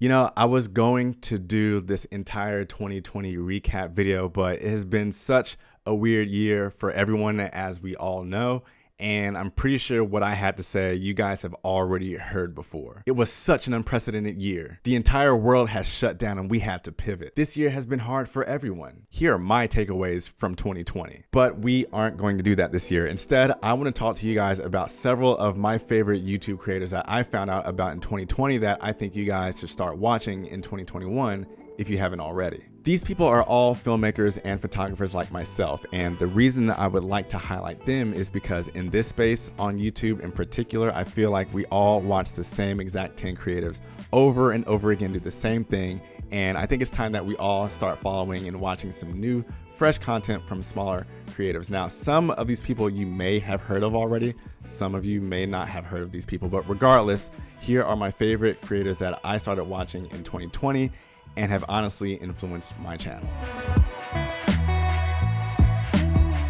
You know, I was going to do this entire 2020 recap video, but it has been such a weird year for everyone, as we all know. And I'm pretty sure what I had to say, you guys have already heard before. It was such an unprecedented year. The entire world has shut down and we have to pivot. This year has been hard for everyone. Here are my takeaways from 2020. But we aren't going to do that this year. Instead, I want to talk to you guys about several of my favorite YouTube creators that I found out about in 2020 that I think you guys should start watching in 2021 if you haven't already. These people are all filmmakers and photographers like myself, and the reason that I would like to highlight them is because in this space, on YouTube in particular, I feel like we all watch the same exact 10 creatives over and over again do the same thing, and I think it's time that we all start following and watching some new, fresh content from smaller creatives. Now, some of these people you may have heard of already, some of you may not have heard of these people, but regardless, here are my favorite creators that I started watching in 2020 and have honestly influenced my channel.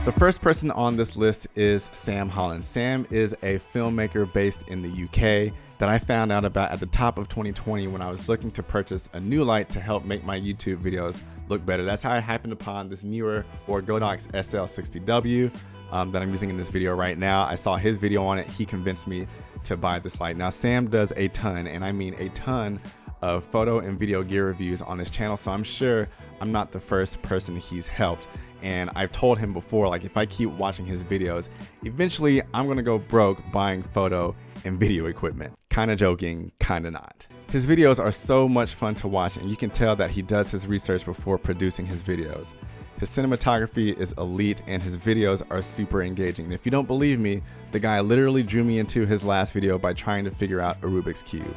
The first person on this list is Sam Holland. Sam is a filmmaker based in the UK that I found out about at the top of 2020 when I was looking to purchase a new light to help make my YouTube videos look better. That's how I happened upon this newer Godox SL60W that I'm using in this video right now. I saw his video on it. He convinced me to buy this light. Now, Sam does a ton, and I mean a ton, of photo and video gear reviews on his channel, so I'm sure I'm not the first person he's helped. And I've told him before, like, if I keep watching his videos, eventually I'm gonna go broke buying photo and video equipment. Kinda joking, kinda not. His videos are so much fun to watch, and you can tell that he does his research before producing his videos. His cinematography is elite and his videos are super engaging. And if you don't believe me, the guy literally drew me into his last video by trying to figure out a Rubik's Cube.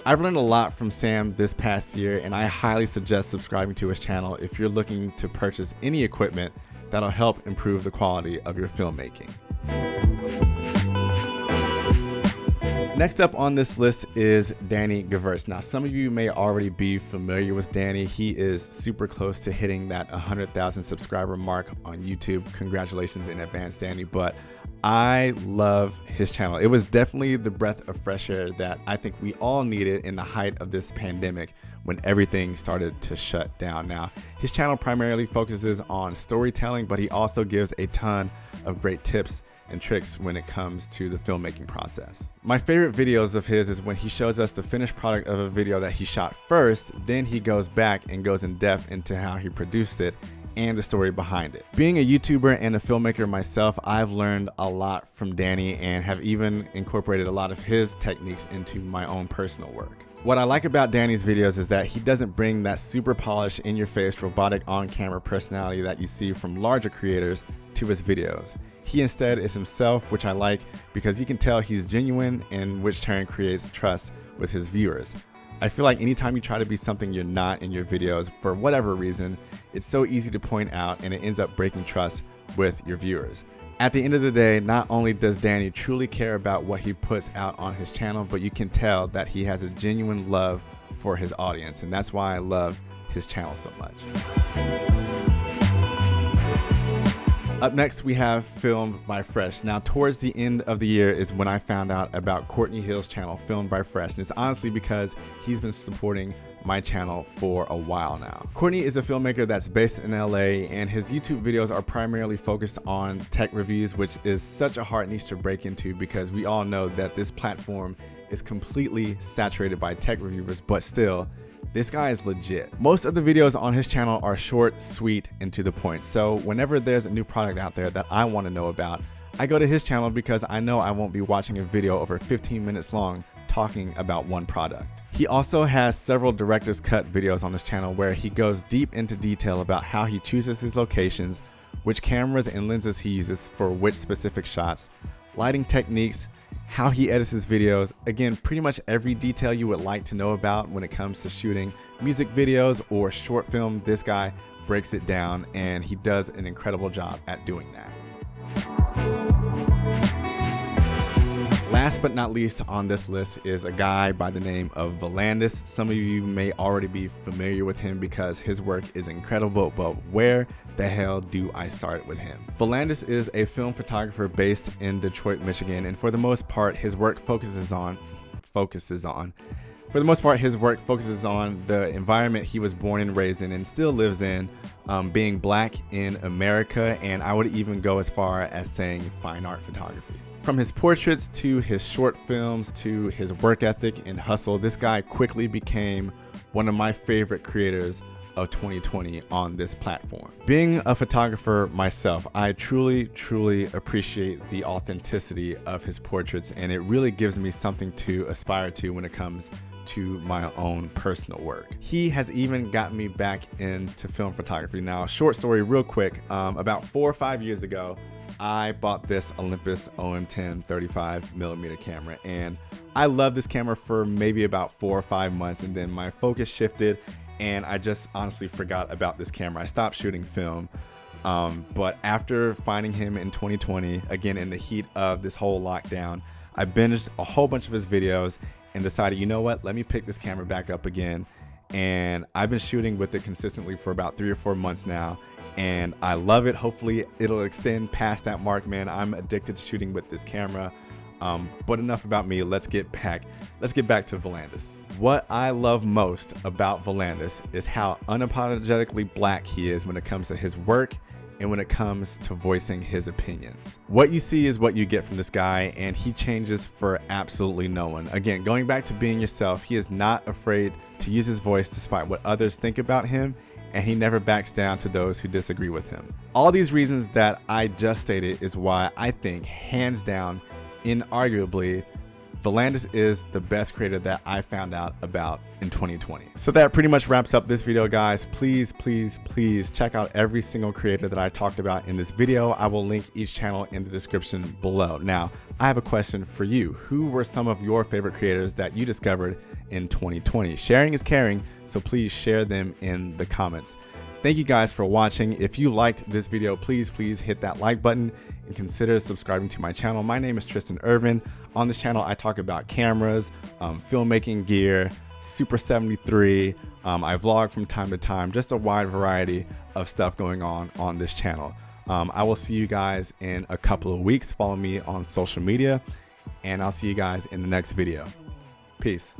I've learned a lot from Sam this past year, and I highly suggest subscribing to his channel if you're looking to purchase any equipment that'll help improve the quality of your filmmaking. Next up on this list is Danny Gevirtz. Now, some of you may already be familiar with Danny. He is super close to hitting that 100,000 subscriber mark on YouTube. Congratulations in advance, Danny. But I love his channel. It was definitely the breath of fresh air that I think we all needed in the height of this pandemic when everything started to shut down. Now, his channel primarily focuses on storytelling, but he also gives a ton of great tips and tricks when it comes to the filmmaking process. My favorite videos of his is when he shows us the finished product of a video that he shot first, then he goes back and goes in depth into how he produced it and the story behind it. Being a YouTuber and a filmmaker myself, I've learned a lot from Danny and have even incorporated a lot of his techniques into my own personal work. What I like about Danny's videos is that he doesn't bring that super polished, in-your-face, robotic on-camera personality that you see from larger creators to his videos. He instead is himself, which I like because you can tell he's genuine, and which turn creates trust with his viewers. I feel like anytime you try to be something you're not in your videos for whatever reason, it's so easy to point out and it ends up breaking trust with your viewers. At the end of the day, not only does Danny truly care about what he puts out on his channel, but you can tell that he has a genuine love for his audience, and that's why I love his channel so much. Up next, we have Filmed by Fresh. Now, towards the end of the year is when I found out about Courtney Hill's channel, Filmed by Fresh. And it's honestly because he's been supporting my channel for a while now. Courtney is a filmmaker that's based in LA, and his YouTube videos are primarily focused on tech reviews, which is such a hard niche to break into because we all know that this platform is completely saturated by tech reviewers, but still, this guy is legit. Most of the videos on his channel are short, sweet, and to the point. So whenever there's a new product out there that I want to know about, I go to his channel because I know I won't be watching a video over 15 minutes long talking about one product. He also has several director's cut videos on his channel where he goes deep into detail about how he chooses his locations, which cameras and lenses he uses for which specific shots, lighting techniques, how he edits his videos. Again, pretty much every detail you would like to know about when it comes to shooting music videos or short film, this guy breaks it down, and he does an incredible job at doing that. Last but not least on this list is a guy by the name of Vuhlandes. Some of you may already be familiar with him because his work is incredible, but where the hell do I start with him? Vuhlandes is a film photographer based in Detroit, Michigan, and for the most part, his work focuses on the environment he was born and raised in and still lives in, being black in America, and I would even go as far as saying fine art photography. From his portraits to his short films to his work ethic and hustle, this guy quickly became one of my favorite creators of 2020 on this platform. Being a photographer myself, I truly appreciate the authenticity of his portraits, and it really gives me something to aspire to when it comes to my own personal work. He has even gotten me back into film photography. Now, short story real quick, about 4 or 5 years ago, I bought this Olympus OM10 35mm camera, and I loved this camera for maybe about 4 or 5 months, and then my focus shifted and I just honestly forgot about this camera. I stopped shooting film, but after finding him in 2020, again in the heat of this whole lockdown, I binged a whole bunch of his videos and decided, you know what, let me pick this camera back up again. And I've been shooting with it consistently for about 3 or 4 months now, and I love it. Hopefully it'll extend past that mark, man. I'm addicted to shooting with this camera. But enough about me. Let's get back to Vuhlandes. What I love most about Vuhlandes is how unapologetically black he is when it comes to his work and when it comes to voicing his opinions. What you see is what you get from this guy, and he changes for absolutely no one. Again, going back to being yourself, he is not afraid to use his voice despite what others think about him, and he never backs down to those who disagree with him. All these reasons that I just stated is why I think, hands down, inarguably, Vuhlandes is the best creator that I found out about in 2020. So that pretty much wraps up this video, guys. Please check out every single creator that I talked about in this video. I will link each channel in the description below. Now, I have a question for you. Who were some of your favorite creators that you discovered in 2020? Sharing is caring, so please share them in the comments. Thank you guys for watching. If you liked this video, please hit that like button and consider subscribing to my channel. My name is Tristan Irvin. On this channel, I talk about cameras, filmmaking gear, Super 73. I vlog from time to time, just a wide variety of stuff going on this channel. I will see you guys in a couple of weeks. Follow me on social media, and I'll see you guys in the next video. Peace.